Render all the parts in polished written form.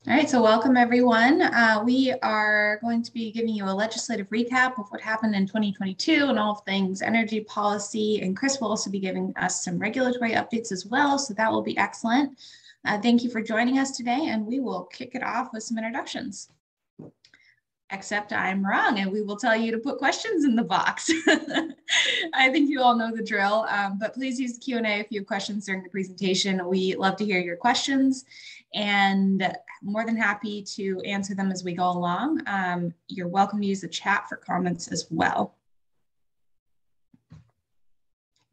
All right, so welcome everyone. We are going to be giving you a legislative recap of what happened in 2022 and all things energy policy, and Chris will also be giving us some regulatory updates as well, so that will be excellent. Thank you for joining us today, and we will kick it off with some introductions. Except I'm wrong, and we will tell you to put questions in the box. I think you all know the drill, but please use the Q&A if you have questions during the presentation. We love to hear your questions, and more than happy to answer them as we go along. You're welcome to use the chat for comments as well.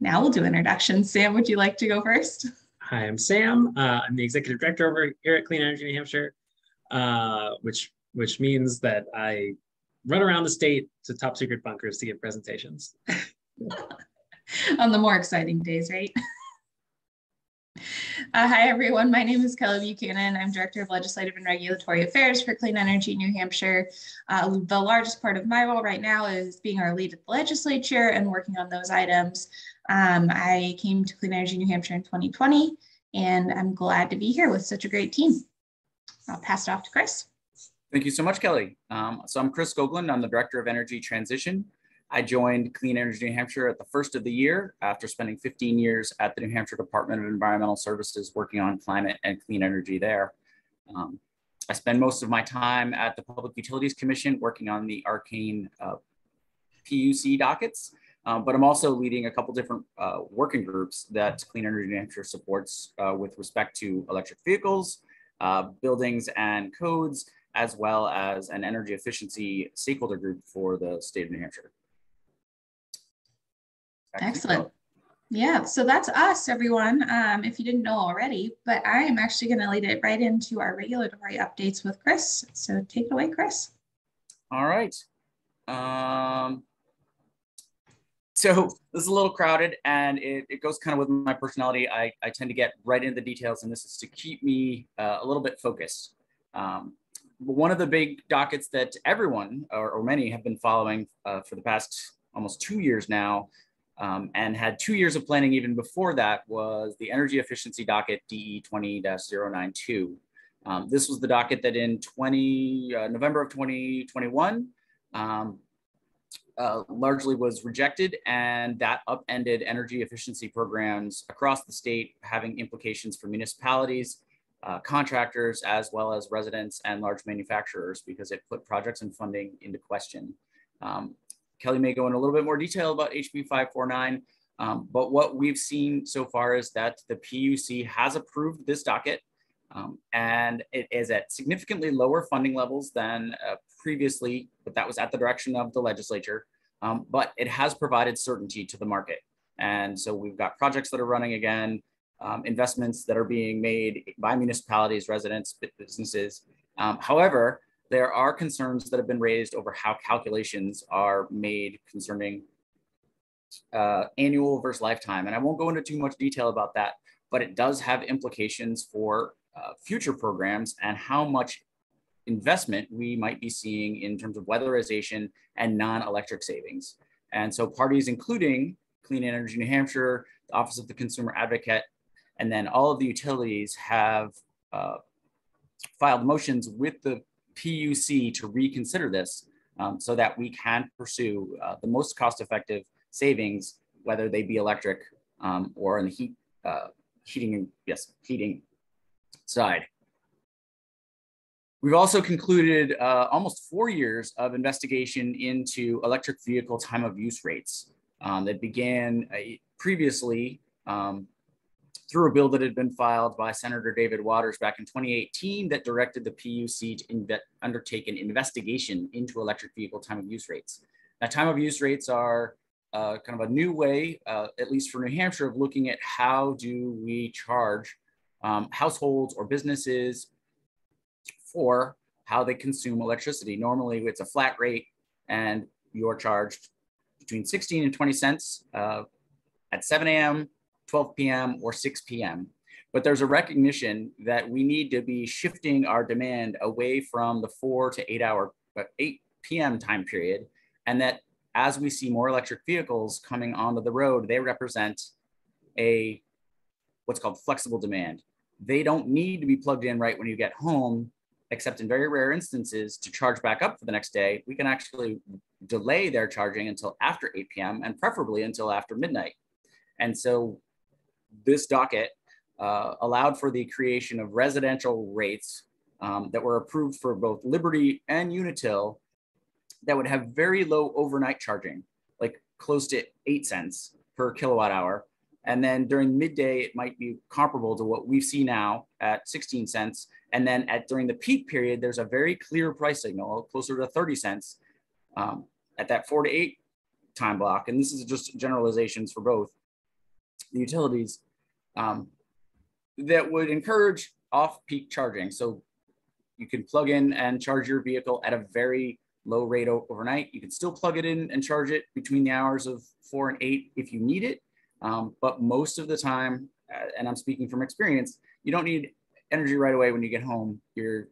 Now we'll do introductions. Sam, would you like to go first? Hi, I'm Sam. I'm the executive director over here at Clean Energy New Hampshire, which means that I run around the state to top secret bunkers to give presentations. On the more exciting days, right? Hi, everyone. My name is Kelly Buchanan. I'm Director of Legislative and Regulatory Affairs for Clean Energy New Hampshire. The largest part of my role right now is being our lead at the legislature and working on those items. I came to Clean Energy New Hampshire in 2020, and I'm glad to be here with such a great team. I'll pass it off to Chris. Thank you so much, Kelly. So I'm Chris Skoglund. I'm the Director of Energy Transition. I joined Clean Energy New Hampshire at the first of the year after spending 15 years at the New Hampshire Department of Environmental Services working on climate and clean energy there. I spend most of my time at the Public Utilities Commission working on the arcane PUC dockets, but I'm also leading a couple different working groups that Clean Energy New Hampshire supports with respect to electric vehicles, buildings and codes, as well as an energy efficiency stakeholder group for the state of New Hampshire. Excellent. Yeah, so that's us, everyone, if you didn't know already, but I am actually going to lead it right into our regulatory updates with Chris. So take it away, Chris. All right. So this is a little crowded, and it goes kind of with my personality. I tend to get right into the details, and this is to keep me a little bit focused. One of the big dockets that everyone or many have been following for the past almost 2 years now, and had 2 years of planning even before that, was the energy efficiency docket DE 20-092. This was the docket that in November of 2021 largely was rejected, and that upended energy efficiency programs across the state, having implications for municipalities, contractors, as well as residents and large manufacturers, because it put projects and funding into question. Kelly may go in a little bit more detail about HB 549, but what we've seen so far is that the PUC has approved this docket, and it is at significantly lower funding levels than previously, but that was at the direction of the legislature, but it has provided certainty to the market. And so we've got projects that are running again, investments that are being made by municipalities, residents, businesses. However, there are concerns that have been raised over how calculations are made concerning annual versus lifetime. And I won't go into too much detail about that, but it does have implications for future programs and how much investment we might be seeing in terms of weatherization and non-electric savings. And so parties including Clean Energy New Hampshire, the Office of the Consumer Advocate, and then all of the utilities have filed motions with the PUC to reconsider this so that we can pursue the most cost-effective savings, whether they be electric or in the heating side. We've also concluded almost 4 years of investigation into electric vehicle time of use rates that began previously through a bill that had been filed by Senator David Waters back in 2018 that directed the PUC to undertake an investigation into electric vehicle time of use rates. Now, time of use rates are kind of a new way, at least for New Hampshire, of looking at how do we charge households or businesses for how they consume electricity. Normally, it's a flat rate, and you're charged between 16 and 20 cents at 7 a.m., 12 p.m., or 6 p.m. But there's a recognition that we need to be shifting our demand away from the 4 to 8 p.m. time period, and that as we see more electric vehicles coming onto the road, they represent what's called flexible demand. They don't need to be plugged in right when you get home except in very rare instances, to charge back up for the next day, we can actually delay their charging until after 8 p.m. and preferably until after midnight. And so this docket allowed for the creation of residential rates that were approved for both Liberty and Unitil that would have very low overnight charging, like close to 8 cents per kilowatt hour. And then during midday, it might be comparable to what we see now at 16 cents. And then during the peak period, there's a very clear price signal, closer to 30 cents at that 4 to 8 time block. And this is just generalizations for both the utilities that would encourage off-peak charging. So you can plug in and charge your vehicle at a very low rate overnight. You can still plug it in and charge it between the hours of 4 and 8 if you need it. But most of the time, and I'm speaking from experience, you don't need energy right away when you get home. You're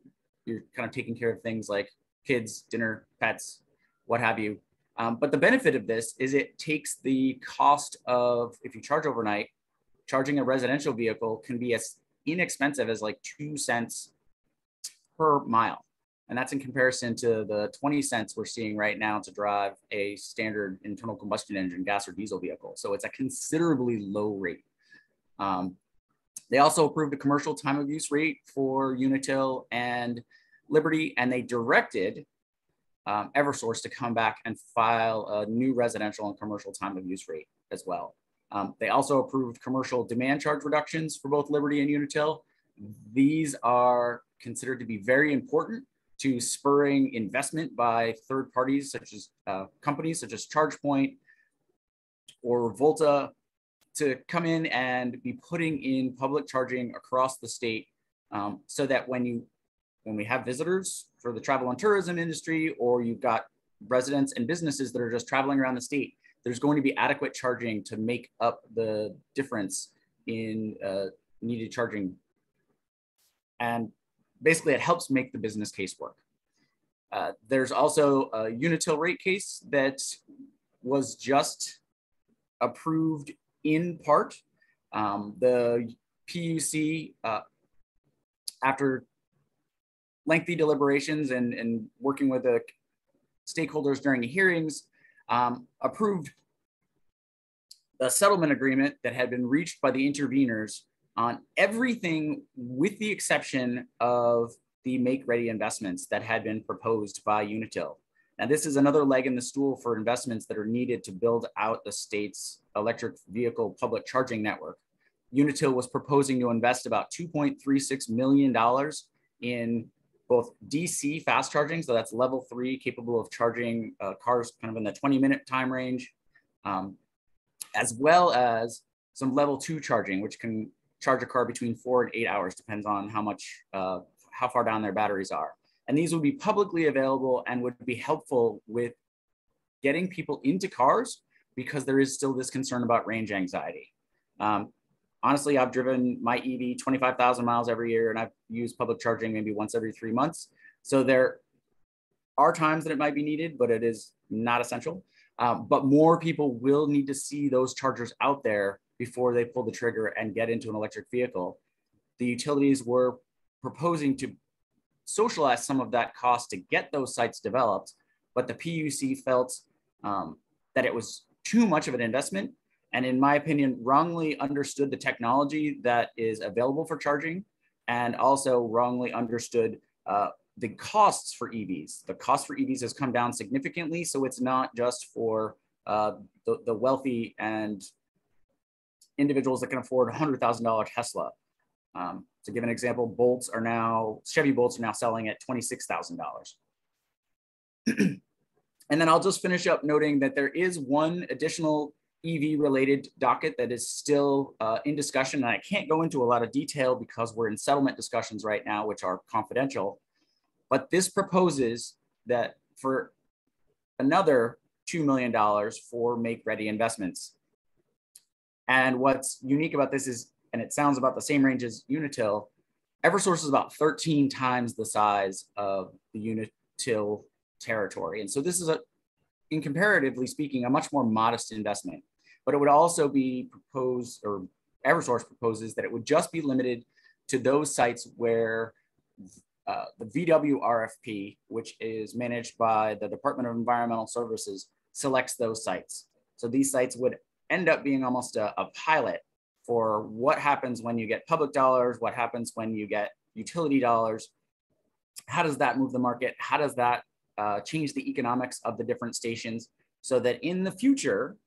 kind of taking care of things like kids, dinner, pets, what have you. But the benefit of this is it takes the cost of, if you charge overnight, charging a residential vehicle can be as inexpensive as like 2 cents per mile. And that's in comparison to the 20 cents we're seeing right now to drive a standard internal combustion engine gas or diesel vehicle. So it's a considerably low rate. They also approved a commercial time of use rate for Unitil and Liberty, and they directed Eversource to come back and file a new residential and commercial time of use rate as well. They also approved commercial demand charge reductions for both Liberty and Unitil. These are considered to be very important to spurring investment by third parties, such as companies such as ChargePoint or Volta, to come in and be putting in public charging across the state, so that when we have visitors for the travel and tourism industry, or you've got residents and businesses that are just traveling around the state, there's going to be adequate charging to make up the difference in needed charging. And basically, it helps make the business case work. There's also a Unitil rate case that was just approved in part. The PUC, after lengthy deliberations and working with the stakeholders during the hearings, approved the settlement agreement that had been reached by the interveners on everything with the exception of the make-ready investments that had been proposed by Unitil. Now, this is another leg in the stool for investments that are needed to build out the state's electric vehicle public charging network. Unitil was proposing to invest about $2.36 million in both DC fast charging, so that's level 3, capable of charging cars kind of in the 20-minute time range, as well as some level 2 charging, which can charge a car between 4 and 8 hours, depends on how far down their batteries are. And these would be publicly available and would be helpful with getting people into cars, because there is still this concern about range anxiety. Honestly, I've driven my EV 25,000 miles every year, and I've used public charging maybe once every 3 months. So there are times that it might be needed, but it is not essential. But more people will need to see those chargers out there before they pull the trigger and get into an electric vehicle. The utilities were proposing to socialize some of that cost to get those sites developed, but the PUC felt that it was too much of an investment, and in my opinion, wrongly understood the technology that is available for charging, and also wrongly understood the costs for EVs. The cost for EVs has come down significantly, so it's not just for the wealthy and individuals that can afford a $100,000 Tesla. To give an example, Chevy Bolts are now selling at $26,000. And then I'll just finish up noting that there is one additional EV related docket that is still in discussion. And I can't go into a lot of detail because we're in settlement discussions right now, which are confidential. But this proposes that for another $2 million for make-ready investments. And what's unique about this is, and it sounds about the same range as Unitil, Eversource is about 13 times the size of the Unitil territory. And so this is, in comparatively speaking, a much more modest investment. But it would also be proposed, or Eversource proposes, that it would just be limited to those sites where the VW RFP, which is managed by the Department of Environmental Services, selects those sites. So these sites would end up being almost a pilot for what happens when you get public dollars, what happens when you get utility dollars. How does that move the market? How does that change the economics of the different stations, so that in the future,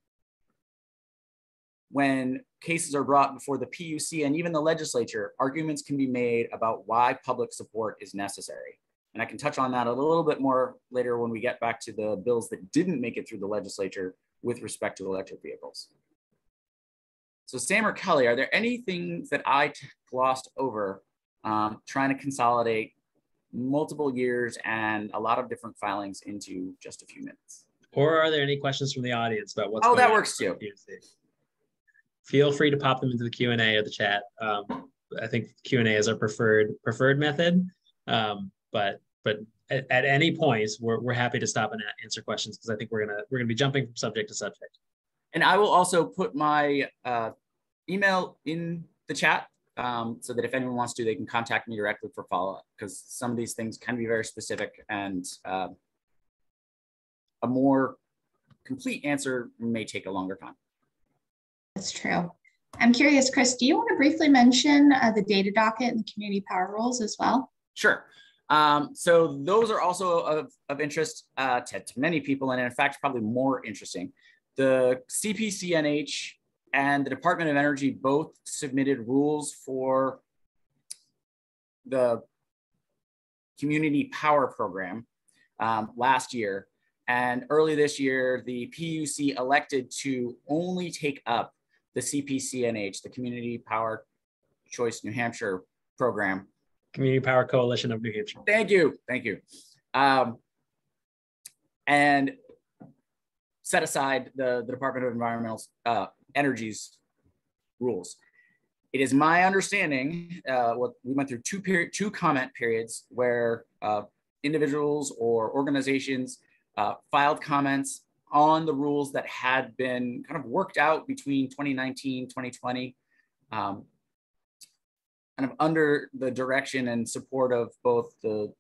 when cases are brought before the PUC and even the legislature, arguments can be made about why public support is necessary. And I can touch on that a little bit more later when we get back to the bills that didn't make it through the legislature with respect to electric vehicles. So Sam or Kelly, are there any things that I glossed over trying to consolidate multiple years and a lot of different filings into just a few minutes? Or are there any questions from the audience about what's going on? Oh, that works too. Feel free to pop them into the Q&A or the chat. I think Q&A is our preferred method, but at any point we're happy to stop and answer questions, because I think we're gonna be jumping from subject to subject. And I will also put my email in the chat so that if anyone wants to, they can contact me directly for follow-up, because some of these things can be very specific, and a more complete answer may take a longer time. That's true. I'm curious, Chris, do you want to briefly mention the data docket and the community power rules as well? Sure. So those are also of interest to many people, and in fact, probably more interesting. The CPCNH and the Department of Energy both submitted rules for the community power program last year. And early this year, the PUC elected to only take up the CPCNH, the Community Power Choice New Hampshire program. Community Power Coalition of New Hampshire. Thank you. Thank you. And set aside the Department of Environmental Energy's rules. It is my understanding, we went through two comment periods where individuals or organizations filed comments on the rules that had been kind of worked out between 2019, 2020, kind of under the direction and support of both the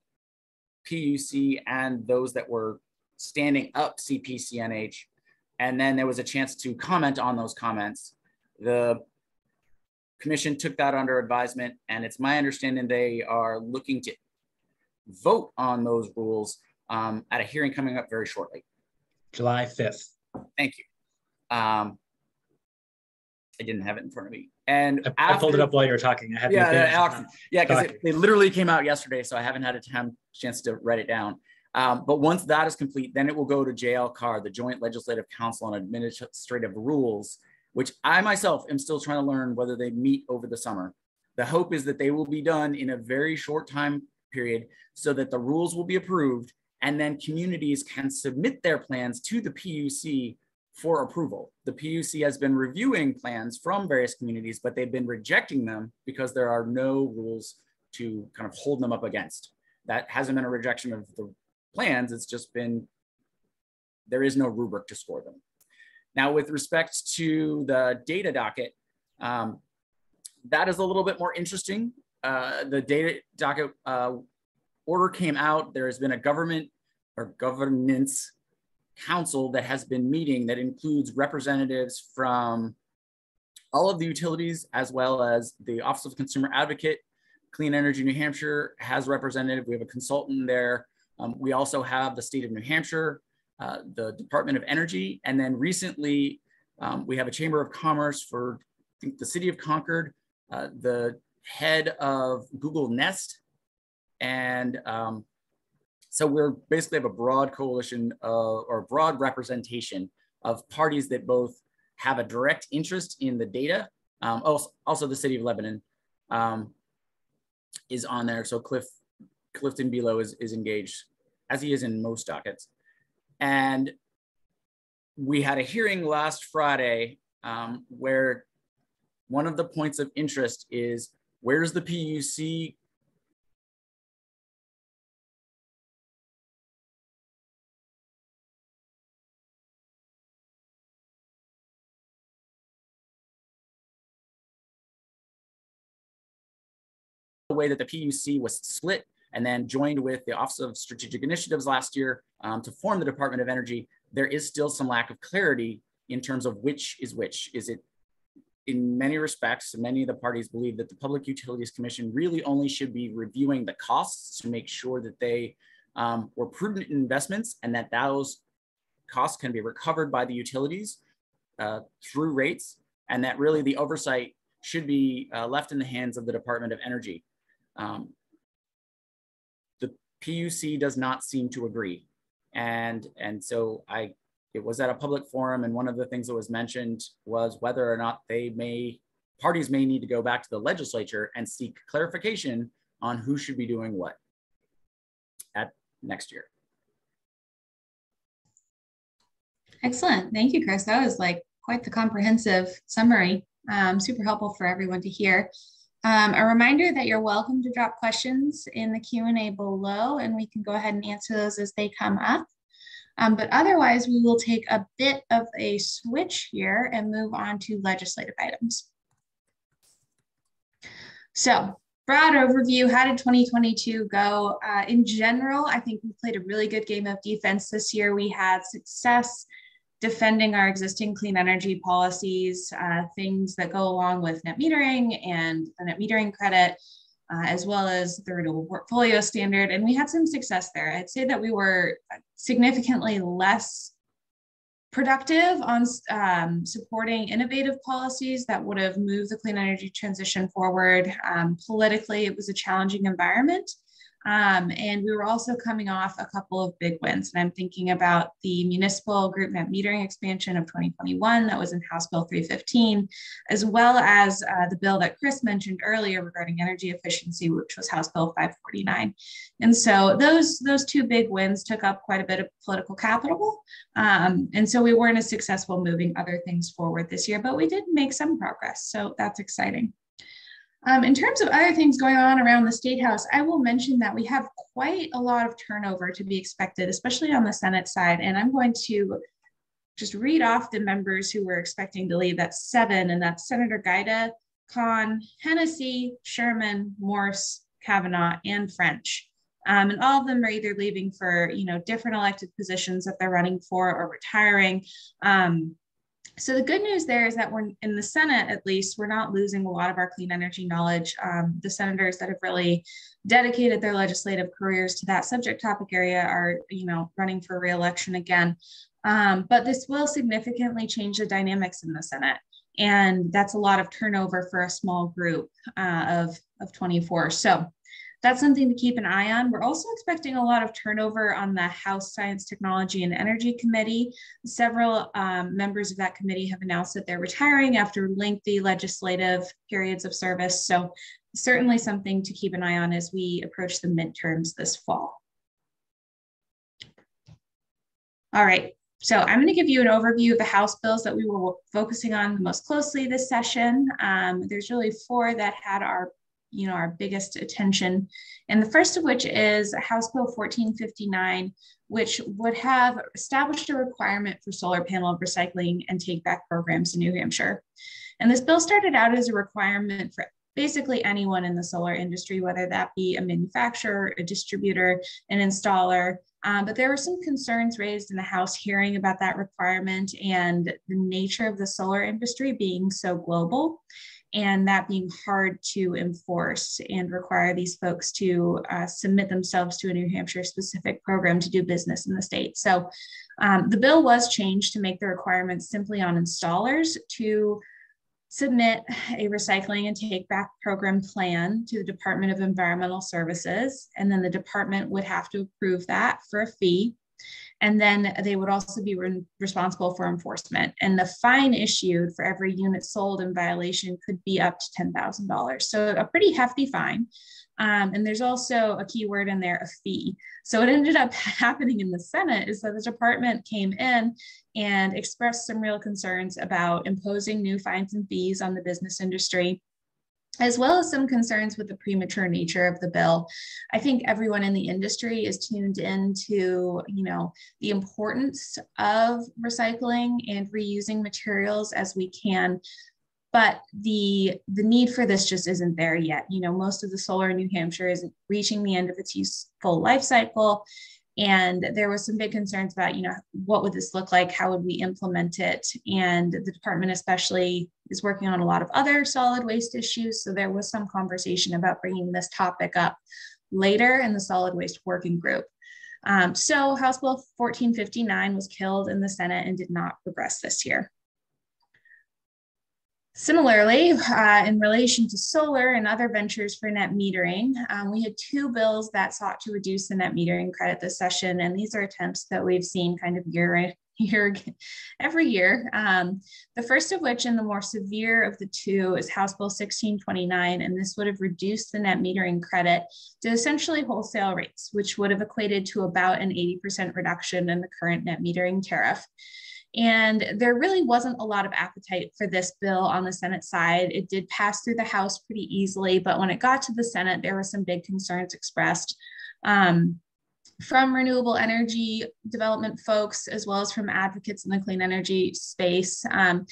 PUC and those that were standing up CPCNH. And then there was a chance to comment on those comments. The commission took that under advisement, and it's my understanding they are looking to vote on those rules at a hearing coming up very shortly. July 5th. Thank you. I didn't have it in front of me. And I pulled it up while you were talking. I had because they literally came out yesterday, so I haven't had a chance to write it down. But once that is complete, then it will go to JLCAR, the Joint Legislative Council on Administrative Rules, which I myself am still trying to learn whether they meet over the summer. The hope is that they will be done in a very short time period so that the rules will be approved, and then communities can submit their plans to the PUC for approval. The PUC has been reviewing plans from various communities, but they've been rejecting them because there are no rules to kind of hold them up against. That hasn't been a rejection of the plans, it's just been, there is no rubric to score them. Now, with respect to the data docket, that is a little bit more interesting. The data docket order came out. There has been a governance council that has been meeting that includes representatives from all of the utilities, as well as the Office of Consumer Advocate. Clean Energy New Hampshire has representative. We have a consultant there. We also have the state of New Hampshire, the Department of Energy, and then recently we have a Chamber of Commerce for, I think, the city of Concord, the head of Google Nest, and so we're basically have a broad coalition or broad representation of parties that both have a direct interest in the data. Also the city of Lebanon is on there. So Clifton Below is engaged, as he is in most dockets. And we had a hearing last Friday where one of the points of interest is, where's the PUC the way that the PUC was split and then joined with the Office of Strategic Initiatives last year to form the Department of Energy, there is still some lack of clarity in terms of which is which. Is it, in many respects, many of the parties believe that the Public Utilities Commission really only should be reviewing the costs to make sure that they were prudent investments and that those costs can be recovered by the utilities through rates, and that really the oversight should be left in the hands of the Department of Energy. The PUC does not seem to agree. And so it was at a public forum, and one of the things that was mentioned was whether or not parties may need to go back to the legislature and seek clarification on who should be doing what at next year. Excellent. Thank you, Chris. That was like quite the comprehensive summary. Super helpful for everyone to hear. A reminder that you're welcome to drop questions in the Q&A below, and we can go ahead and answer those as they come up. But otherwise, we will take a bit of a switch here and move on to legislative items. So, broad overview, how did 2022 go? In general, I think we played a really good game of defense this year. We had success defending our existing clean energy policies, things that go along with net metering and the net metering credit, as well as the renewable portfolio standard. And we had some success there. I'd say that we were significantly less productive on supporting innovative policies that would have moved the clean energy transition forward. Politically, it was a challenging environment. And we were also coming off a couple of big wins. And I'm thinking about the municipal group net metering expansion of 2021 that was in House Bill 315, as well as the bill that Chris mentioned earlier regarding energy efficiency, which was House Bill 549. And so those two big wins took up quite a bit of political capital. And so we weren't as successful moving other things forward this year, but we did make some progress. So that's exciting. In terms of other things going on around the State House, I will mention that we have quite a lot of turnover to be expected, especially on the Senate side. And I'm going to just read off the members who we're expecting to leave. That's 7, and that's Senator Gaida, Kahn, Hennessy, Sherman, Morse, Kavanaugh, and French. And all of them are either leaving for different elected positions that they're running for or retiring. So the good news there is that we're in the Senate, at least, we're not losing a lot of our clean energy knowledge. The senators that have really dedicated their legislative careers to that subject topic area are, running for re-election again. But this will significantly change the dynamics in the Senate. And that's a lot of turnover for a small group of 24. So that's something to keep an eye on. We're also expecting a lot of turnover on the House Science, Technology, and Energy Committee. Several members of that committee have announced that they're retiring after lengthy legislative periods of service. So certainly something to keep an eye on as we approach the midterms this fall. All right, so I'm going to give you an overview of the House bills that we were focusing on most closely this session. There's really 4 that had our biggest attention. And the first of which is House Bill 1459, which would have established a requirement for solar panel recycling and take back programs in New Hampshire. And this bill started out as a requirement for basically anyone in the solar industry, whether that be a manufacturer, a distributor, an installer. But there were some concerns raised in the House hearing about that requirement and the nature of the solar industry being so global, and that being hard to enforce and require these folks to submit themselves to a New Hampshire specific program to do business in the state. So the bill was changed to make the requirements simply on installers to submit a recycling and take back program plan to the Department of Environmental Services. And then the department would have to approve that for a fee. And then they would also be responsible for enforcement. And the fine issued for every unit sold in violation could be up to $10,000. So a pretty hefty fine. And there's also a key word in there, a fee. So what ended up happening in the Senate is that the department came in and expressed some real concerns about imposing new fines and fees on the business industry, as well as some concerns with the premature nature of the bill. I think everyone in the industry is tuned into, the importance of recycling and reusing materials as we can but the need for this just isn't there yet. You know, most of the solar in New Hampshire isn't reaching the end of its useful life cycle. And there was some big concerns about, you know, what would this look like? How would we implement it? And the department especially is working on a lot of other solid waste issues. So there was some conversation about bringing this topic up later in the solid waste working group. So House Bill 1459 was killed in the Senate and did not progress this year. Similarly, in relation to solar and other ventures for net metering, we had two bills that sought to reduce the net metering credit this session, and these are attempts that we've seen kind of every year. The first of which, and the more severe of the two, is House Bill 1629, and this would have reduced the net metering credit to essentially wholesale rates, which would have equated to about an 80% reduction in the current net metering tariff. And there really wasn't a lot of appetite for this bill on the Senate side. It did pass through the House pretty easily, but when it got to the Senate, there were some big concerns expressed from renewable energy development folks, as well as from advocates in the clean energy space. And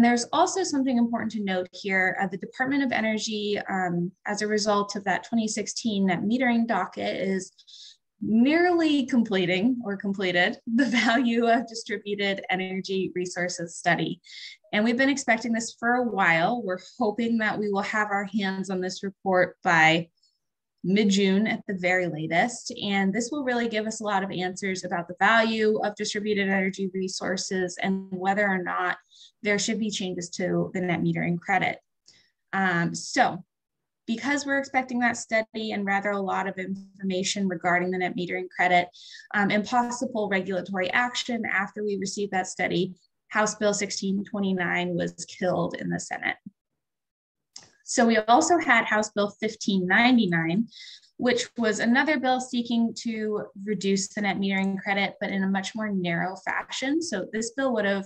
there's also something important to note here. The Department of Energy, as a result of that 2016 net metering docket, is nearly completed the value of distributed energy resources study. And we've been expecting this for a while. We're hoping that we will have our hands on this report by mid-June at the very latest. And this will really give us a lot of answers about the value of distributed energy resources and whether or not there should be changes to the net metering credit. So because we're expecting that study and rather a lot of information regarding the net metering credit and possible regulatory action after we receive that study, House Bill 1629 was killed in the Senate. So we also had House Bill 1599, which was another bill seeking to reduce the net metering credit, but in a much more narrow fashion. So this bill would have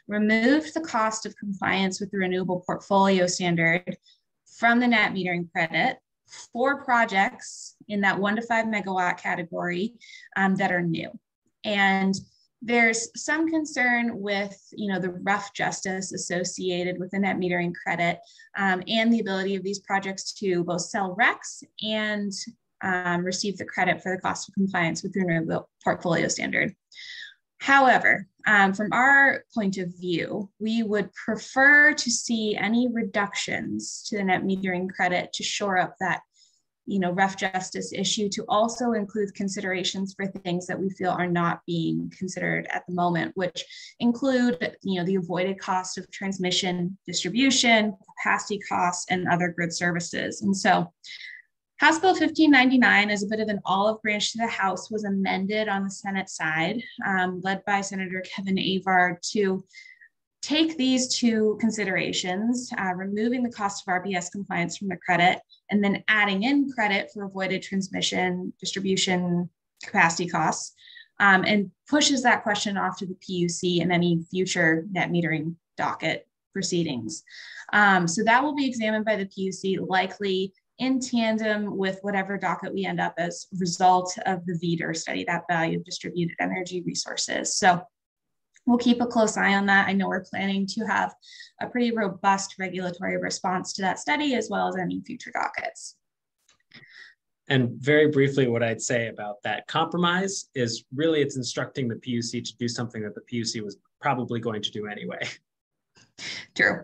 removed the cost of compliance with the renewable portfolio standard from the net metering credit for projects in that 1 to 5 megawatt category that are new. And there's some concern with, you know, the rough justice associated with the net metering credit and the ability of these projects to both sell RECs and receive the credit for the cost of compliance with the renewable portfolio standard. However, from our point of view, we would prefer to see any reductions to the net metering credit to shore up that, you know, rough justice issue, to also include considerations for things that we feel are not being considered at the moment, which include, you know, the avoided cost of transmission, distribution, capacity costs, and other grid services. And so House Bill 1599, as a bit of an olive branch to the House, was amended on the Senate side, led by Senator Kevin Avard, to take these two considerations, removing the cost of RBS compliance from the credit, and then adding in credit for avoided transmission, distribution, capacity costs, and pushes that question off to the PUC in any future net metering docket proceedings. So that will be examined by the PUC, likely in tandem with whatever docket we end up as a result of the VDER study, that value of distributed energy resources. So we'll keep a close eye on that. I know we're planning to have a pretty robust regulatory response to that study, as well as any future dockets. And very briefly, what I'd say about that compromise is really it's instructing the PUC to do something that the PUC was probably going to do anyway. True.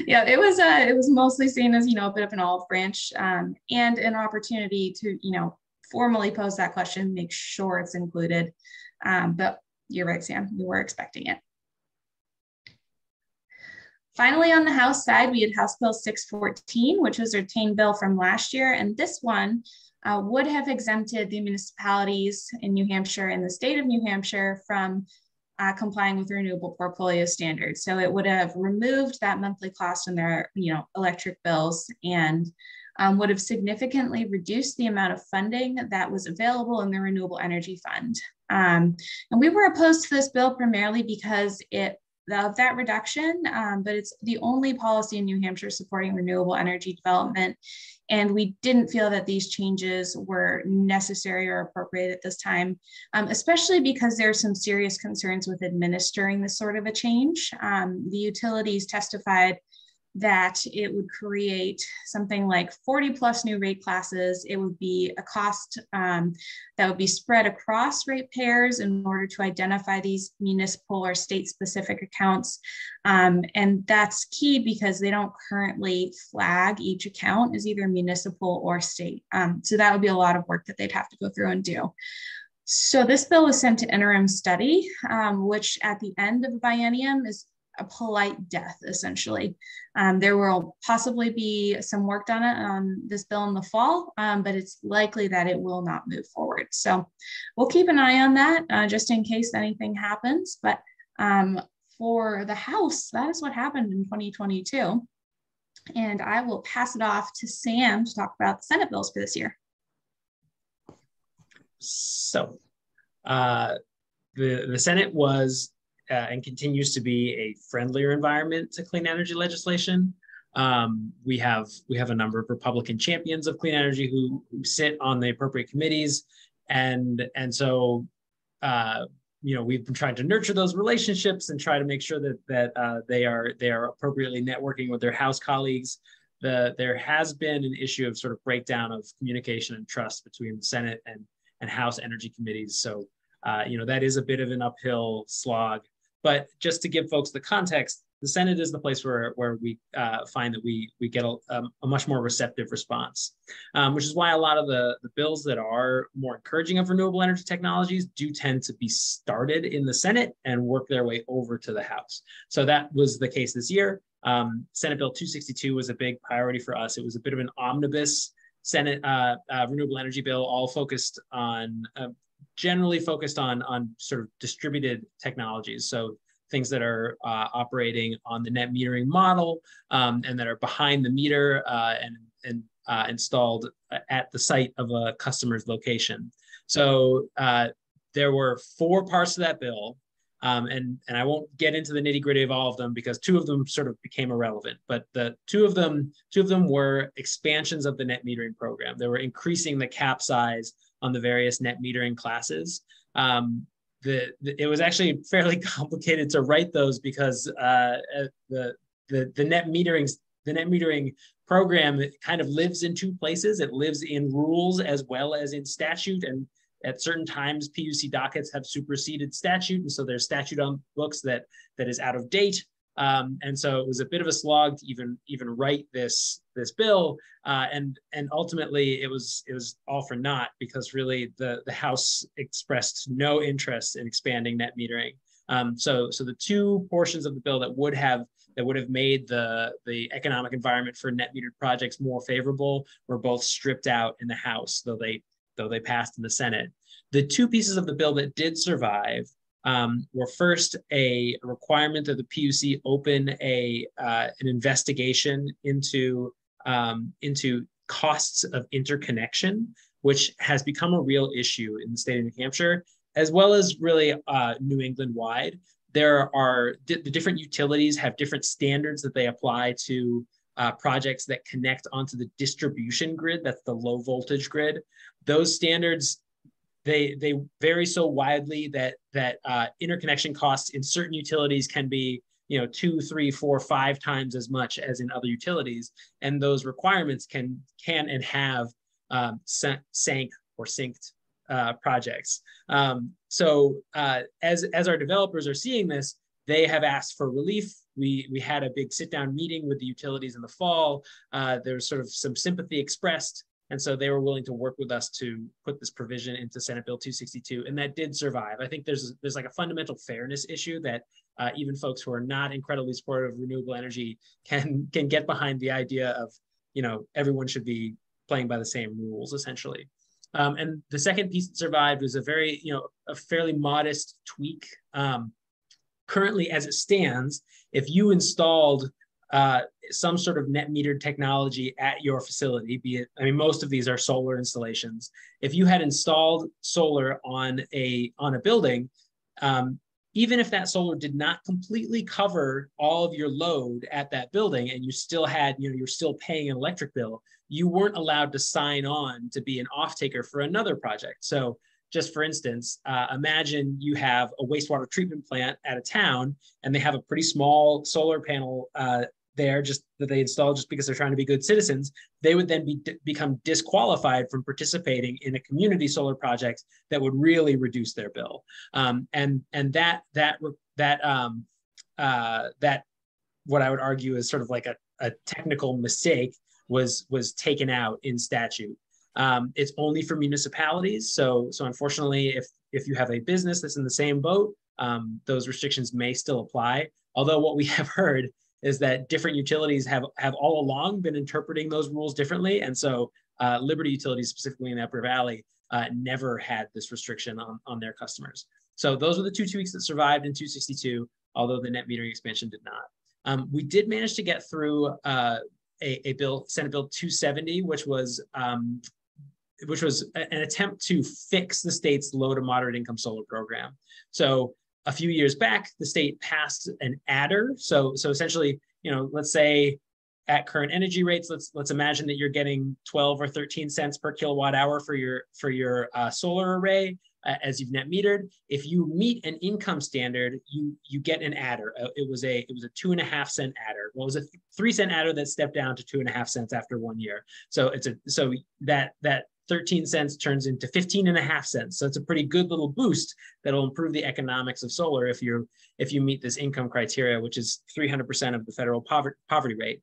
Yeah, it was mostly seen as, you know, a bit of an olive branch and an opportunity to, you know, formally pose that question, make sure it's included. But you're right, Sam, we were expecting it. Finally, on the House side, we had House Bill 614, which was a retained bill from last year. And this one would have exempted the municipalities in New Hampshire and the state of New Hampshire from complying with the renewable portfolio standards. So it would have removed that monthly cost in their, you know, electric bills, and would have significantly reduced the amount of funding that was available in the Renewable Energy Fund. And we were opposed to this bill primarily because of that reduction, but it's the only policy in New Hampshire supporting renewable energy development. And we didn't feel that these changes were necessary or appropriate at this time, especially because there are some serious concerns with administering this sort of a change. The utilities testified that it would create something like 40 plus new rate classes. It would be a cost that would be spread across ratepayers in order to identify these municipal or state specific accounts. And that's key because they don't currently flag each account as either municipal or state. So that would be a lot of work that they'd have to go through and do. So this bill was sent to interim study, which at the end of the biennium is a polite death, essentially. There will possibly be some work done on this bill in the fall, but it's likely that it will not move forward. So we'll keep an eye on that just in case anything happens. But for the House, that is what happened in 2022. And I will pass it off to Sam to talk about the Senate bills for this year. So the Senate was and continues to be a friendlier environment to clean energy legislation. We have a number of Republican champions of clean energy who sit on the appropriate committees, and so we've been trying to nurture those relationships and try to make sure that they are appropriately networking with their House colleagues. There has been an issue of sort of breakdown of communication and trust between the Senate and House energy committees. So that is a bit of an uphill slog. But just to give folks the context, the Senate is the place where we find that we get a much more receptive response, which is why a lot of the bills that are more encouraging of renewable energy technologies do tend to be started in the Senate and work their way over to the House. So that was the case this year. Senate Bill 262 was a big priority for us. It was a bit of an omnibus Senate renewable energy bill, all focused on generally focused on sort of distributed technologies. So things that are operating on the net metering model and that are behind the meter and installed at the site of a customer's location. So there were 4 parts to that bill. And I won't get into the nitty gritty of all of them because 2 of them sort of became irrelevant, but the two of them were expansions of the net metering program. They were increasing the cap size on the various net metering classes. It was actually fairly complicated to write those because the net metering program kind of lives in 2 places. It lives in rules as well as in statute, and at certain times PUC dockets have superseded statute, and so there's statute on books that is out of date. And so it was a bit of a slog to even write this bill, and ultimately it was all for naught because really the House expressed no interest in expanding net metering. So the 2 portions of the bill that would have made the economic environment for net metered projects more favorable were both stripped out in the House, though they passed in the Senate. The 2 pieces of the bill that did survive were first a requirement that the PUC open an investigation into costs of interconnection, which has become a real issue in the state of New Hampshire, as well as really New England wide. There are the different utilities have different standards that they apply to projects that connect onto the distribution grid. That's the low voltage grid. Those standards, they vary so widely that interconnection costs in certain utilities can be 2, 3, 4, 5 times as much as in other utilities, and those requirements can and have sank or synced projects. So as our developers are seeing this, they have asked for relief. We had a big sit-down meeting with the utilities in the fall. There was sort of some sympathy expressed, and so they were willing to work with us to put this provision into Senate Bill 262, and that did survive. I think there's like a fundamental fairness issue that even folks who are not incredibly supportive of renewable energy can get behind the idea of everyone should be playing by the same rules essentially. And the second piece that survived was a fairly modest tweak. Currently, as it stands, if you installed some sort of net metered technology at your facility, most of these are solar installations. If you had installed solar on a building, even if that solar did not completely cover all of your load at that building, and you still had, you're still paying an electric bill, you weren't allowed to sign on to be an off-taker for another project. So just for instance, imagine you have a wastewater treatment plant at a town and they have a pretty small solar panel there just that they install just because they're trying to be good citizens, they would then become disqualified from participating in a community solar project that would really reduce their bill. And that what I would argue is sort of like a technical mistake was taken out in statute. It's only for municipalities. So unfortunately, if you have a business that's in the same boat, those restrictions may still apply. Although what we have heard is that different utilities have all along been interpreting those rules differently. And so Liberty Utilities, specifically in the Upper Valley, never had this restriction on their customers. So those were the two tweaks that survived in 262, although the net metering expansion did not. We did manage to get through a bill, Senate Bill 270, which was an attempt to fix the state's low to moderate income solar program. So a few years back, the state passed an adder. So essentially, let's say at current energy rates, let's imagine that you're getting 12 or 13 cents per kilowatt hour for your solar array as you've net metered. If you meet an income standard, you get an adder. It was a 2.5 cent adder. Well, it was a 3 cent adder that stepped down to 2.5 cents after 1 year. So that 13 cents turns into 15.5 cents. So it's a pretty good little boost that'll improve the economics of solar if you meet this income criteria, which is 300% of the federal poverty rate.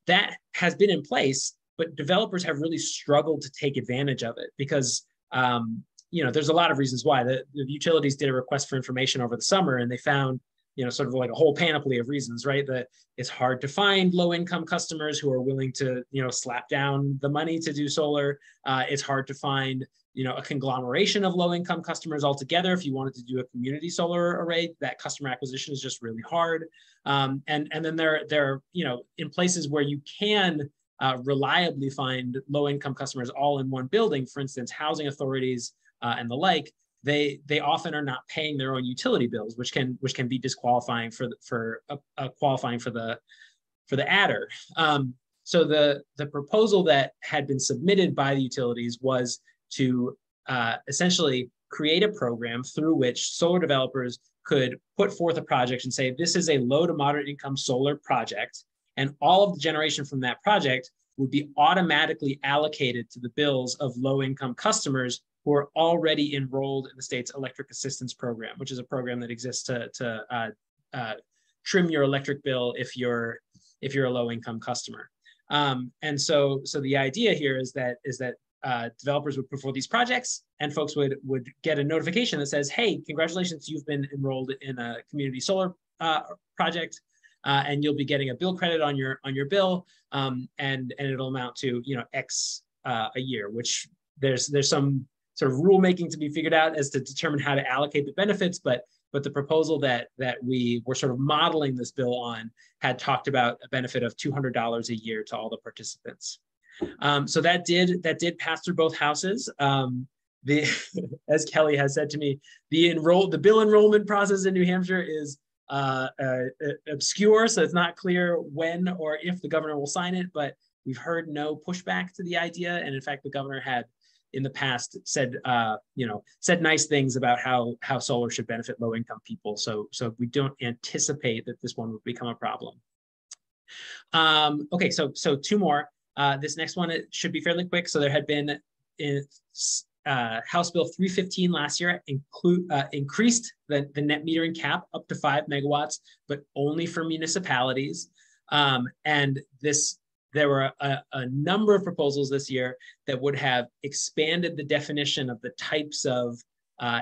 That has been in place, but developers have really struggled to take advantage of it because there's a lot of reasons why. The utilities did a request for information over the summer, and they found sort of like a whole panoply of reasons, right? That it's hard to find low-income customers who are willing to, slap down the money to do solar. It's hard to find, a conglomeration of low-income customers altogether. If you wanted to do a community solar array, that customer acquisition is just really hard. And then there, in places where you can reliably find low-income customers all in one building, for instance, housing authorities and the like, they often are not paying their own utility bills, which can be disqualifying for qualifying for the adder. So the proposal that had been submitted by the utilities was to essentially create a program through which solar developers could put forth a project and say, this is a low to moderate income solar project, and all of the generation from that project would be automatically allocated to the bills of low income customers who are already enrolled in the state's electric assistance program, which is a program that exists to trim your electric bill if you're a low income customer. And so the idea here is that developers would put forth these projects, and folks would get a notification that says, hey, congratulations, you've been enrolled in a community solar project, and you'll be getting a bill credit on your bill, and it'll amount to X a year, which there's some sort of rulemaking to be figured out as to determine how to allocate the benefits, but the proposal that we were sort of modeling this bill on had talked about a benefit of $200 a year to all the participants. So that did pass through both houses. As Kelly has said to me, the bill enrollment process in New Hampshire is obscure, so it's not clear when or if the governor will sign it, but we've heard no pushback to the idea. And in fact, the governor had in the past said nice things about how solar should benefit low-income people. So we don't anticipate that this one would become a problem. Okay, so two more. This next one, it should be fairly quick. So there had been House Bill 315 last year increased the net metering cap up to 5 megawatts, but only for municipalities. And there were a number of proposals this year that would have expanded the definition of the types of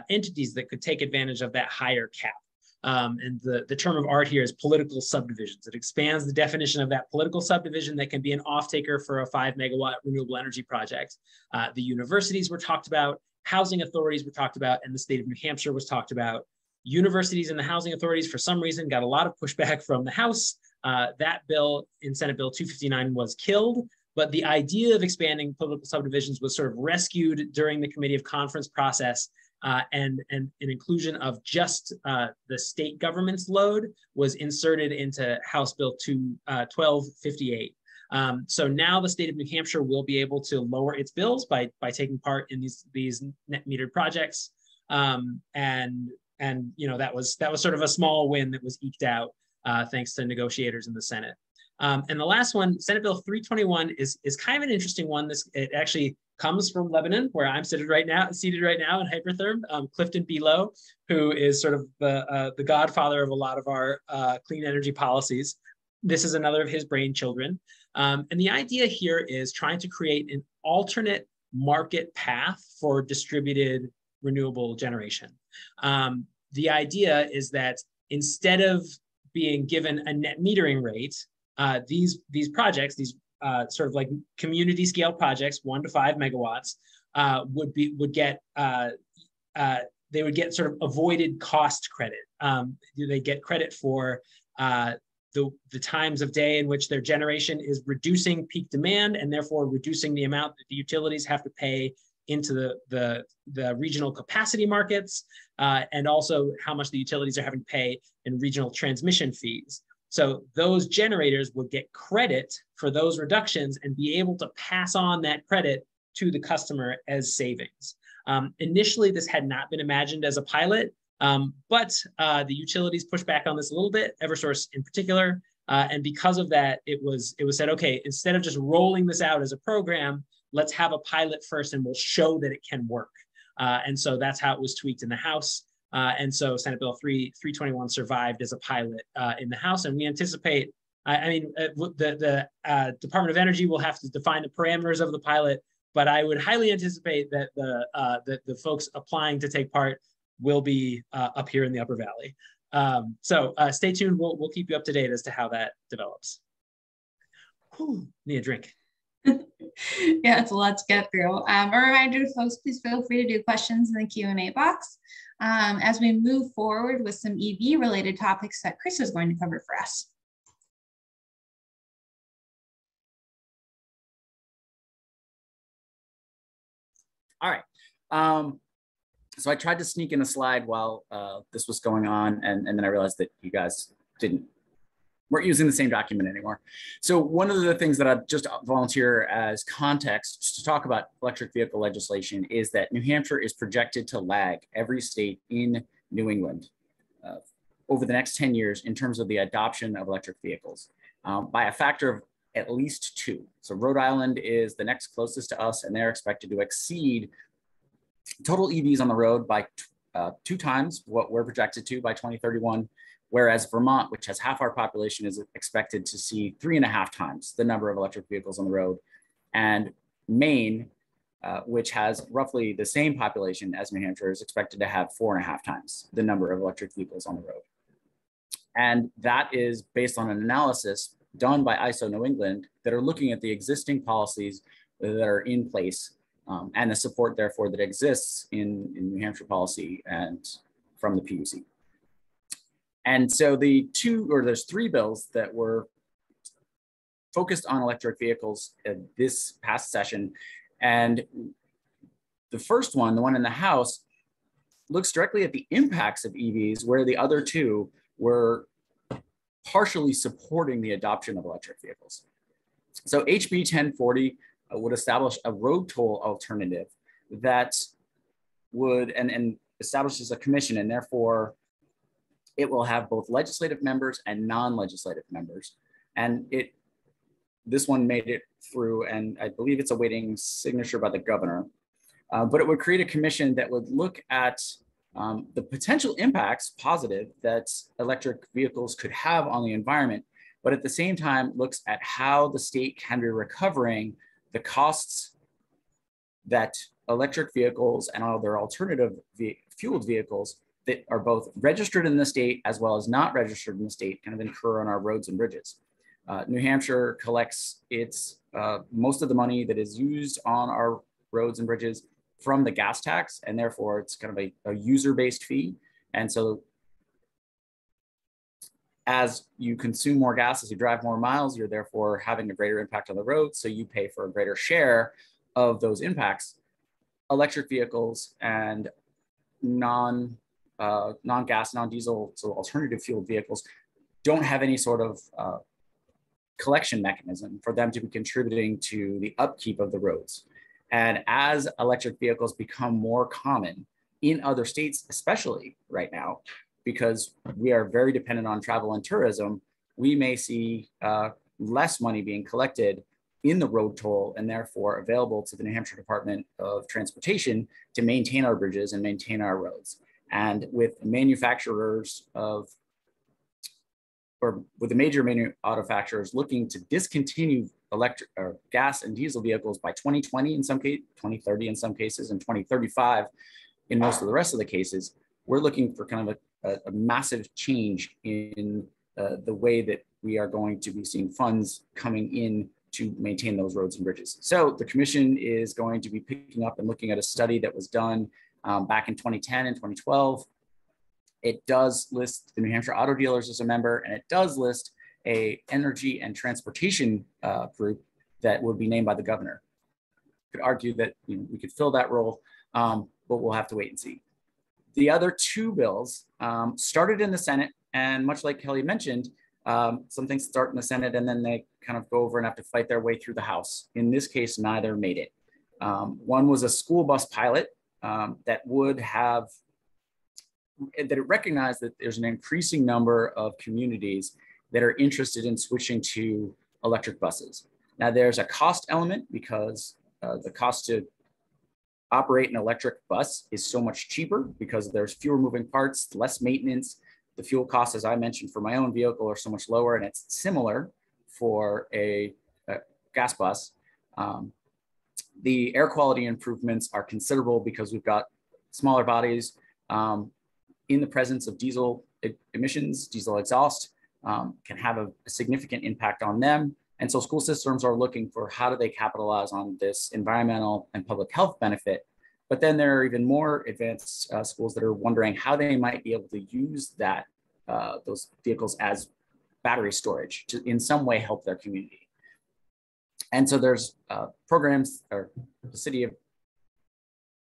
entities that could take advantage of that higher cap. And the term of art here is political subdivisions. It expands the definition of that political subdivision that can be an off-taker for a 5 megawatt renewable energy project. The universities were talked about, housing authorities were talked about, and the state of New Hampshire was talked about. Universities and the housing authorities, for some reason, got a lot of pushback from the House. That bill in Senate Bill 259 was killed, but the idea of expanding political subdivisions was sort of rescued during the committee of conference process, and an inclusion of just the state government's load was inserted into House Bill 1258. So now the state of New Hampshire will be able to lower its bills by taking part in these net metered projects, and that was sort of a small win that was eked out thanks to negotiators in the Senate. And the last one, Senate Bill 321, is kind of an interesting one. It actually comes from Lebanon, where I'm seated right now in Hypertherm. Clifton B. Lowe, who is sort of the godfather of a lot of our clean energy policies. This is another of his brainchildren. And the idea here is trying to create an alternate market path for distributed renewable generation. The idea is that instead of being given a net metering rate, these projects, these sort of like community scale projects, 1 to 5 megawatts, would get sort of avoided cost credit. They get credit for the times of day in which their generation is reducing peak demand, and therefore reducing the amount that the utilities have to pay into the regional capacity markets, and also how much the utilities are having to pay in regional transmission fees. So those generators would get credit for those reductions and be able to pass on that credit to the customer as savings. Initially, this had not been imagined as a pilot, but the utilities pushed back on this a little bit, Eversource in particular. And because of that, it was said, okay, instead of just rolling this out as a program, let's have a pilot first and we'll show that it can work. And so that's how it was tweaked in the House. And so Senate Bill 321 survived as a pilot in the House. And we anticipate, the Department of Energy will have to define the parameters of the pilot, but I would highly anticipate that the folks applying to take part will be up here in the Upper Valley. So stay tuned. We'll keep you up to date as to how that develops. Whew, need a drink. Yeah, it's a lot to get through. A reminder to folks, please feel free to do questions in the Q&A box as we move forward with some EV related topics that Chris is going to cover for us. All right. So I tried to sneak in a slide while this was going on, and then I realized that you guys weren't using the same document anymore. So one of the things that I've just volunteer as context to talk about electric vehicle legislation is that New Hampshire is projected to lag every state in New England over the next 10 years in terms of the adoption of electric vehicles by a factor of at least 2. So Rhode Island is the next closest to us, and they're expected to exceed total EVs on the road by 2 times what we're projected to by 2031. Whereas Vermont, which has half our population, is expected to see 3.5 times the number of electric vehicles on the road. And Maine, which has roughly the same population as New Hampshire, is expected to have 4.5 times the number of electric vehicles on the road. And that is based on an analysis done by ISO New England that are looking at the existing policies that are in place and the support, therefore, that exists in New Hampshire policy and from the PUC. And so there's 3 bills that were focused on electric vehicles this past session. And the first one, the one in the House, looks directly at the impacts of EVs, where the other 2 were partially supporting the adoption of electric vehicles. So HB 1040 would establish a road toll alternative that would, and establishes a commission, and therefore it will have both legislative members and non-legislative members. And this one made it through, and I believe it's awaiting signature by the governor. But it would create a commission that would look at the potential impacts, positive, that electric vehicles could have on the environment, but at the same time looks at how the state can be recovering the costs that electric vehicles and all their alternative fueled vehicles that are both registered in the state as well as not registered in the state kind of incur on our roads and bridges. New Hampshire collects most of the money that is used on our roads and bridges from the gas tax, and therefore it's kind of a user-based fee. And so as you consume more gas, as you drive more miles, you're therefore having a greater impact on the road, so you pay for a greater share of those impacts. Electric vehicles and non-gas, non-diesel, so alternative fueled vehicles don't have any sort of collection mechanism for them to be contributing to the upkeep of the roads. And as electric vehicles become more common in other states, especially right now, because we are very dependent on travel and tourism, we may see less money being collected in the road toll and therefore available to the New Hampshire Department of Transportation to maintain our bridges and maintain our roads. And with manufacturers of, or with the major manufacturers looking to discontinue electric or gas and diesel vehicles by 2020 in some cases, 2030 in some cases, and 2035 in most of the rest of the cases, we're looking for kind of a massive change in the way that we are going to be seeing funds coming in to maintain those roads and bridges. So the commission is going to be picking up and looking at a study that was done back in 2010 and 2012. It does list the New Hampshire Auto Dealers as a member, and it does list a energy and transportation group that would be named by the governor. Could argue that we could fill that role, but we'll have to wait and see. The other two bills started in the Senate, and much like Kelly mentioned, some things start in the Senate and then they kind of go over and have to fight their way through the House. In this case, neither made it. One was a school bus pilot that would have, that it recognized that there's an increasing number of communities that are interested in switching to electric buses. Now there's a cost element because the cost to operate an electric bus is so much cheaper because there's fewer moving parts, less maintenance. The fuel costs, as I mentioned, for my own vehicle are so much lower, and it's similar for a gas bus. The air quality improvements are considerable because we've got smaller bodies in the presence of diesel emissions. Diesel exhaust can have a significant impact on them. And so school systems are looking for how do they capitalize on this environmental and public health benefit. But then there are even more advanced schools that are wondering how they might be able to use that those vehicles as battery storage to in some way help their community. And so there's programs, or the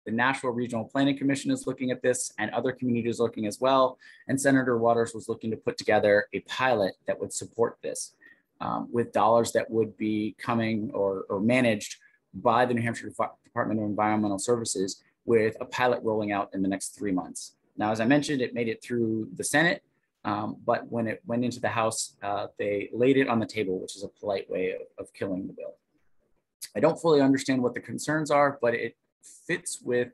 Nashville Regional Planning Commission is looking at this, and other communities looking as well. And Senator Waters was looking to put together a pilot that would support this with dollars that would be coming or managed by the New Hampshire Department of Environmental Services, with a pilot rolling out in the next 3 months. Now, as I mentioned, it made it through the Senate, but when it went into the House, they laid it on the table, which is a polite way of killing the bill. I don't fully understand what the concerns are, but it fits with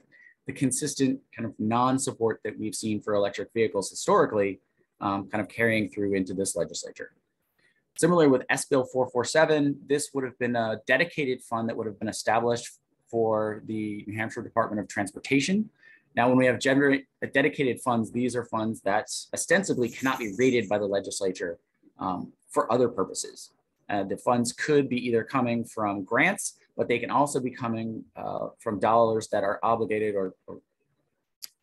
the consistent kind of non-support that we've seen for electric vehicles historically, kind of carrying through into this legislature. Similarly with S Bill 447, this would have been a dedicated fund that would have been established for the New Hampshire Department of Transportation. Now, when we have dedicated funds, these are funds that ostensibly cannot be rated by the legislature for other purposes. The funds could be either coming from grants, but they can also be coming from dollars that are obligated or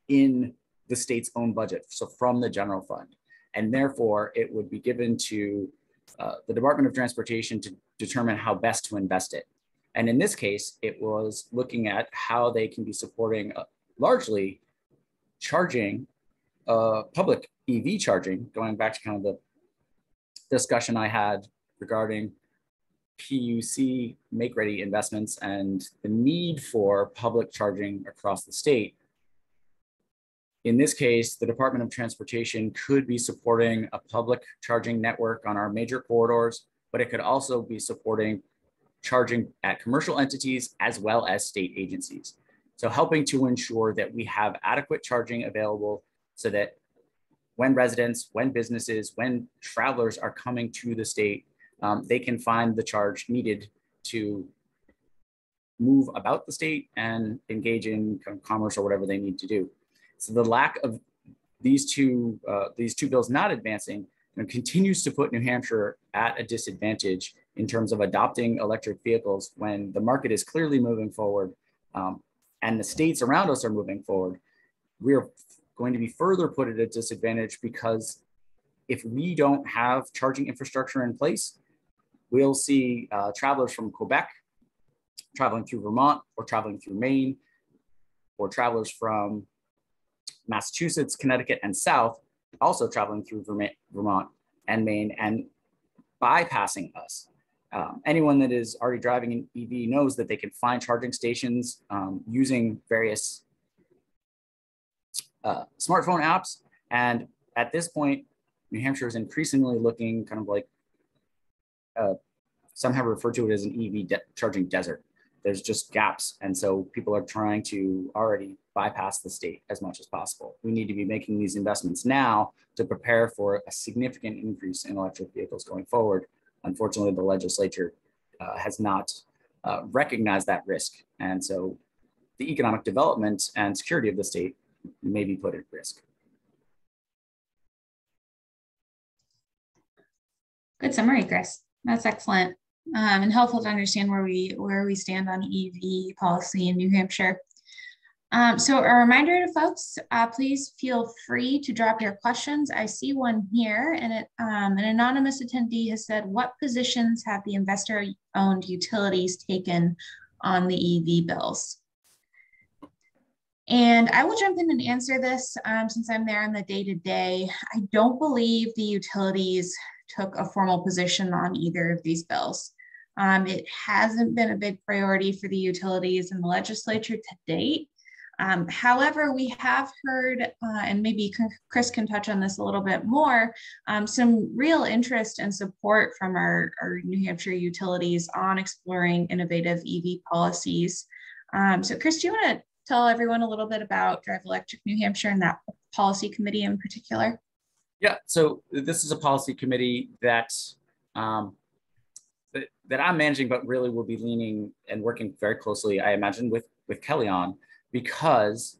in the state's own budget, so from the general fund. And therefore, it would be given to the Department of Transportation to determine how best to invest it. And in this case, it was looking at how they can be supporting largely charging, public EV charging, going back to kind of the discussion I had regarding PUC make-ready investments and the need for public charging across the state. In this case, the Department of Transportation could be supporting a public charging network on our major corridors, but it could also be supporting charging at commercial entities as well as state agencies. So helping to ensure that we have adequate charging available so that when residents, when businesses, when travelers are coming to the state, they can find the charge needed to move about the state and engage in commerce or whatever they need to do. So the lack of these two bills not advancing continues to put New Hampshire at a disadvantage in terms of adopting electric vehicles when the market is clearly moving forward and the states around us are moving forward. We're going to be further put at a disadvantage because if we don't have charging infrastructure in place, we'll see travelers from Quebec traveling through Vermont or traveling through Maine, or travelers from Massachusetts, Connecticut, and South also traveling through Vermont and Maine and bypassing us. Anyone that is already driving an EV knows that they can find charging stations using various smartphone apps. And at this point, New Hampshire is increasingly looking kind of like some have referred to it as an EV charging desert. There's just gaps. And so people are trying to already bypass the state as much as possible. We need to be making these investments now to prepare for a significant increase in electric vehicles going forward. Unfortunately, the legislature has not recognized that risk. And so the economic development and security of the state may be put at risk. Good summary, Chris. That's excellent. And helpful to understand where we stand on EV policy in New Hampshire. So a reminder to folks, please feel free to drop your questions. I see one here, and an anonymous attendee has said, what positions have the investor-owned utilities taken on the EV bills? And I will jump in and answer this since I'm there in the day-to-day. I don't believe the utilities took a formal position on either of these bills. It hasn't been a big priority for the utilities in the legislature to date. However, we have heard, and maybe Chris can touch on this a little bit more, some real interest and support from our New Hampshire utilities on exploring innovative EV policies. So Chris, do you want to tell everyone a little bit about Drive Electric New Hampshire and that policy committee in particular? Yeah, so this is a policy committee that that I'm managing, but really will be leaning and working very closely, I imagine, with Kelly on, because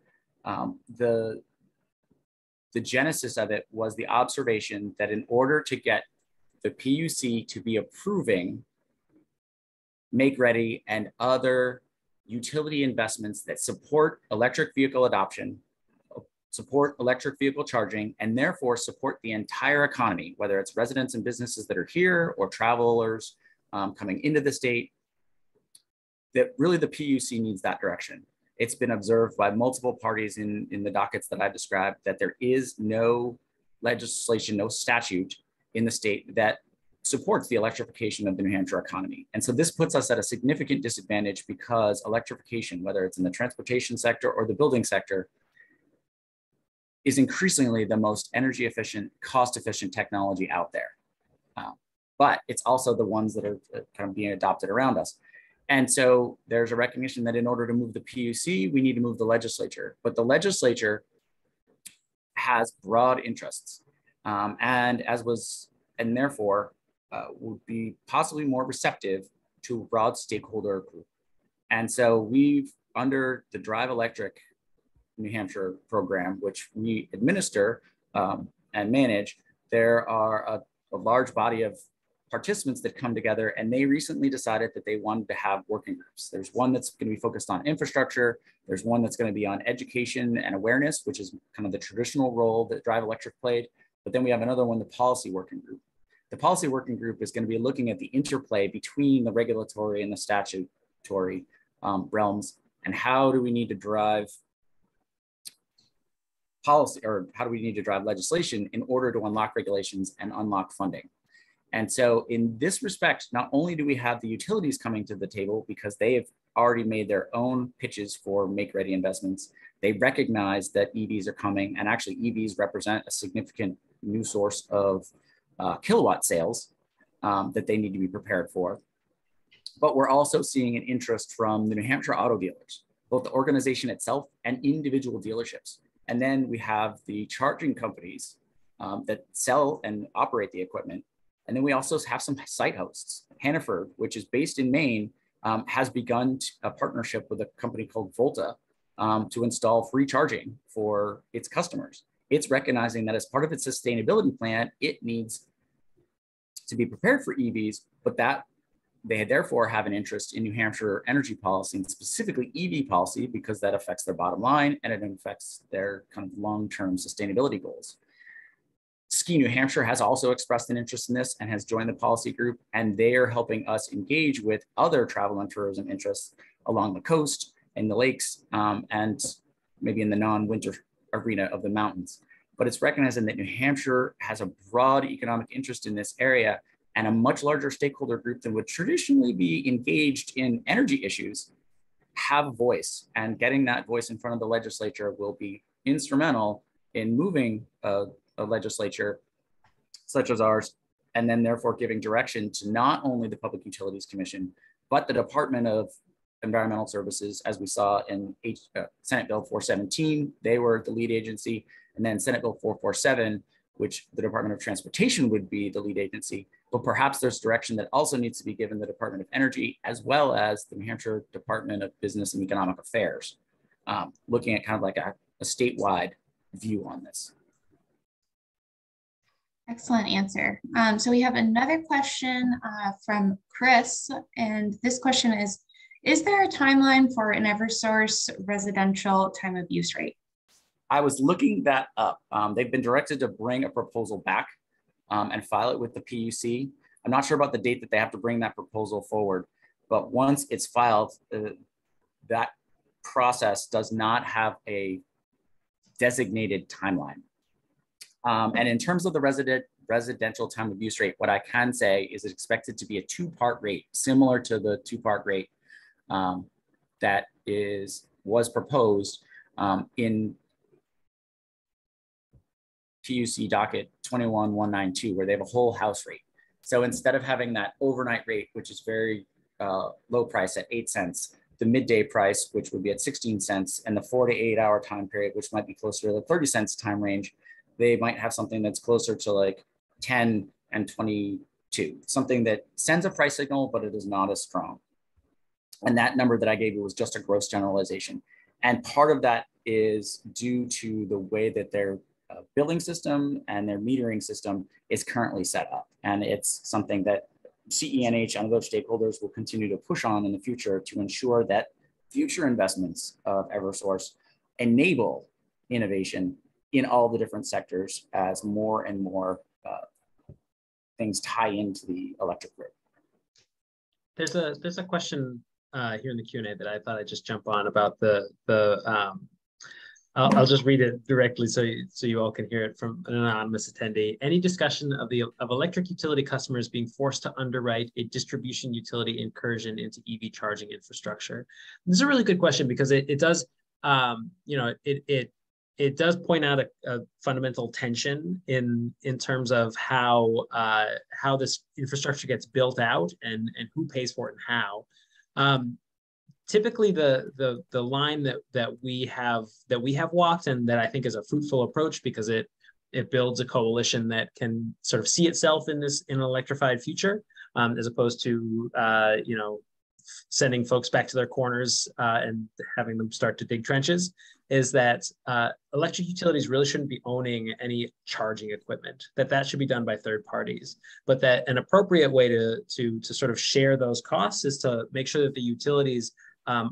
the genesis of it was the observation that in order to get the PUC to be approving Make Ready and other utility investments that support electric vehicle adoption, support electric vehicle charging, and therefore support the entire economy, whether it's residents and businesses that are here or travelers coming into the state, that really the PUC needs that direction. It's been observed by multiple parties in the dockets that I described that there is no legislation, no statute in the state that supports the electrification of the New Hampshire economy. And so this puts us at a significant disadvantage because electrification, whether it's in the transportation sector or the building sector, is increasingly the most energy efficient, cost efficient technology out there. But it's also the ones that are kind of being adopted around us. And so there's a recognition that in order to move the PUC, we need to move the legislature. But the legislature has broad interests, and therefore would be possibly more receptive to a broad stakeholder group. And so we've, under the Drive Electric New Hampshire program, which we administer and manage, there are a large body of participants that come together, and they recently decided that they wanted to have working groups. There's one that's going to be focused on infrastructure. There's one that's going to be on education and awareness, which is kind of the traditional role that Drive Electric played. But then we have another one, the policy working group. The policy working group is going to be looking at the interplay between the regulatory and the statutory realms, and how do we need to drive policy, or how do we need to drive legislation in order to unlock regulations and unlock funding. And so in this respect, not only do we have the utilities coming to the table because they have already made their own pitches for make-ready investments, they recognize that EVs are coming, and actually EVs represent a significant new source of kilowatt sales that they need to be prepared for. But we're also seeing an interest from the New Hampshire auto dealers, both the organization itself and individual dealerships. And then we have the charging companies that sell and operate the equipment. And then we also have some site hosts. Hannaford, which is based in Maine, has begun a partnership with a company called Volta to install free charging for its customers. It's recognizing that as part of its sustainability plan, it needs to be prepared for EVs, but that they therefore have an interest in New Hampshire energy policy, and specifically EV policy, because that affects their bottom line and it affects their kind of long-term sustainability goals. Ski New Hampshire has also expressed an interest in this and has joined the policy group, and they are helping us engage with other travel and tourism interests along the coast and the lakes, and maybe in the non-winter arena of the mountains. But it's recognizing that New Hampshire has a broad economic interest in this area, and a much larger stakeholder group than would traditionally be engaged in energy issues have a voice, and getting that voice in front of the legislature will be instrumental in moving a legislature such as ours and then therefore giving direction to not only the Public Utilities Commission, but the Department of Environmental Services, as we saw in Senate Bill 417, they were the lead agency, and then Senate Bill 447, which the Department of Transportation would be the lead agency, but perhaps there's direction that also needs to be given the Department of Energy, as well as the New Hampshire Department of Business and Economic Affairs, looking at kind of like a statewide view on this. Excellent answer. So we have another question from Chris, and this question is there a timeline for an Eversource residential time of use rate? I was looking that up. They've been directed to bring a proposal back and file it with the PUC. I'm not sure about the date that they have to bring that proposal forward, but once it's filed, that process does not have a designated timeline. And in terms of the residential time of use rate, what I can say is it's expected to be a two-part rate, similar to the two-part rate that was proposed in PUC docket 21192, where they have a whole house rate. So instead of having that overnight rate, which is very low price at 8 cents, the midday price, which would be at 16 cents, and the 4 to 8 hour time period, which might be closer to the 30 cents time range, they might have something that's closer to like 10 and 22, something that sends a price signal, but it is not as strong. And that number that I gave you was just a gross generalization. And part of that is due to the way that their billing system and their metering system is currently set up. And it's something that CENH and other stakeholders will continue to push on in the future to ensure that future investments of Eversource enable innovation in all the different sectors as more and more things tie into the electric grid. There's a question here in the Q&A that I thought I'd just jump on about I'll just read it directly so you all can hear it from an anonymous attendee. Any discussion of electric utility customers being forced to underwrite a distribution utility incursion into EV charging infrastructure? This is a really good question because it does it does point out a fundamental tension in terms of how this infrastructure gets built out and who pays for it and how. Typically, the line that we have walked, and that I think is a fruitful approach because it builds a coalition that can sort of see itself in an electrified future, as opposed to sending folks back to their corners and having them start to dig trenches, is that electric utilities really shouldn't be owning any charging equipment, that should be done by third parties, but that an appropriate way to sort of share those costs is to make sure that the utilities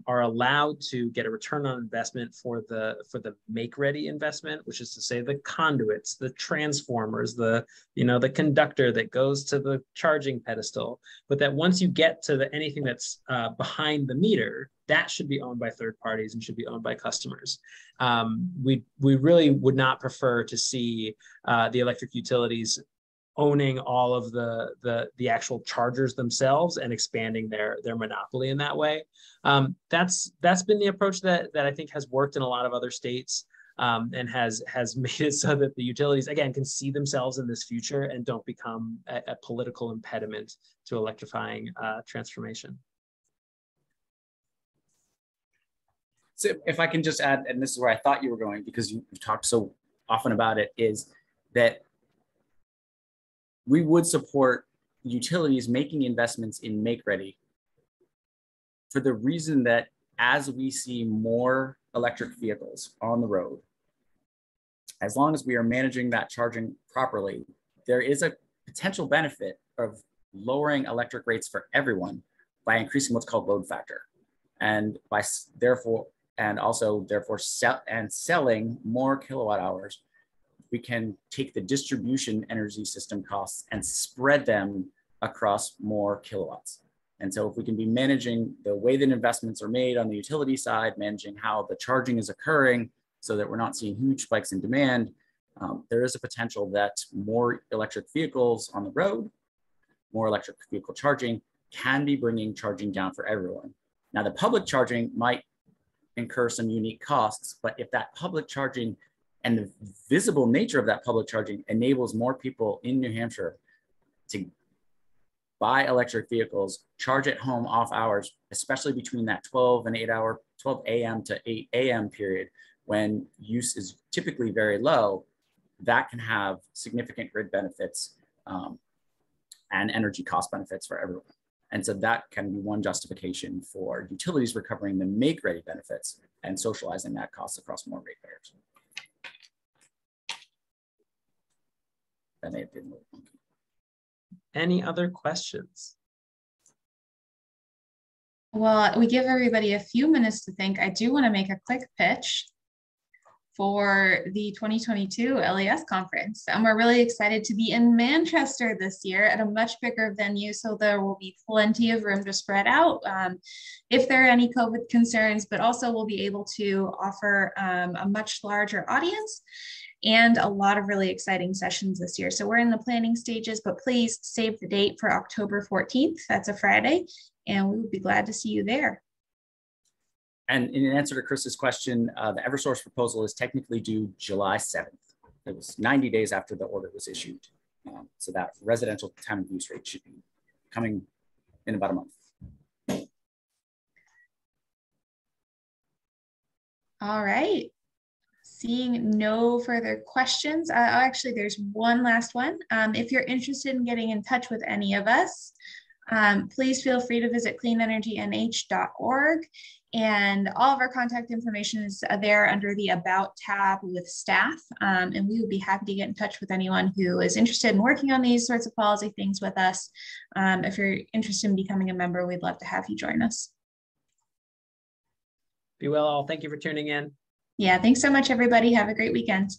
are allowed to get a return on investment for the make-ready investment, which is to say the conduits, the transformers, the conductor that goes to the charging pedestal. But that once you get to anything that's behind the meter, that should be owned by third parties and should be owned by customers. We really would not prefer to see the electric utilities owning all of the actual chargers themselves and expanding their monopoly in that way. That's been the approach that I think has worked in a lot of other states, and has made it so that the utilities, again, can see themselves in this future and don't become a political impediment to electrifying transformation. So if I can just add, and this is where I thought you were going because you've talked so often about it, is that we would support utilities making investments in make-ready for the reason that as we see more electric vehicles on the road, as long as we are managing that charging properly, there is a potential benefit of lowering electric rates for everyone by increasing what's called load factor, and by selling more kilowatt hours. We can take the distribution energy system costs and spread them across more kilowatts. And so if we can be managing the way that investments are made on the utility side, managing how the charging is occurring so that we're not seeing huge spikes in demand, there is a potential that more electric vehicles on the road, more electric vehicle charging can be bringing charging down for everyone. Now, the public charging might incur some unique costs, but if that public charging and the visible nature of that public charging enables more people in New Hampshire to buy electric vehicles, charge at home off hours, especially between that 12 a.m. to 8 a.m. period when use is typically very low, that can have significant grid benefits and energy cost benefits for everyone. And so that can be one justification for utilities recovering the make-ready benefits and socializing that cost across more ratepayers. That may have been a little funky. Any other questions? Well, we give everybody a few minutes to think. I do want to make a quick pitch for the 2022 LES conference. And we're really excited to be in Manchester this year at a much bigger venue, so there will be plenty of room to spread out if there are any COVID concerns, but also we'll be able to offer a much larger audience and a lot of really exciting sessions this year. So we're in the planning stages, but please save the date for October 14th. That's a Friday, and we would be glad to see you there. And in answer to Chris's question, the Eversource proposal is technically due July 7th. It was 90 days after the order was issued. So that residential time of use rate should be coming in about a month. All right. Seeing no further questions, actually there's one last one. If you're interested in getting in touch with any of us, please feel free to visit cleanenergynh.org, and all of our contact information is there under the About tab with staff, and we would be happy to get in touch with anyone who is interested in working on these sorts of policy things with us. If you're interested in becoming a member, we'd love to have you join us. Be well all. Thank you for tuning in. Yeah, thanks so much, everybody. Have a great weekend.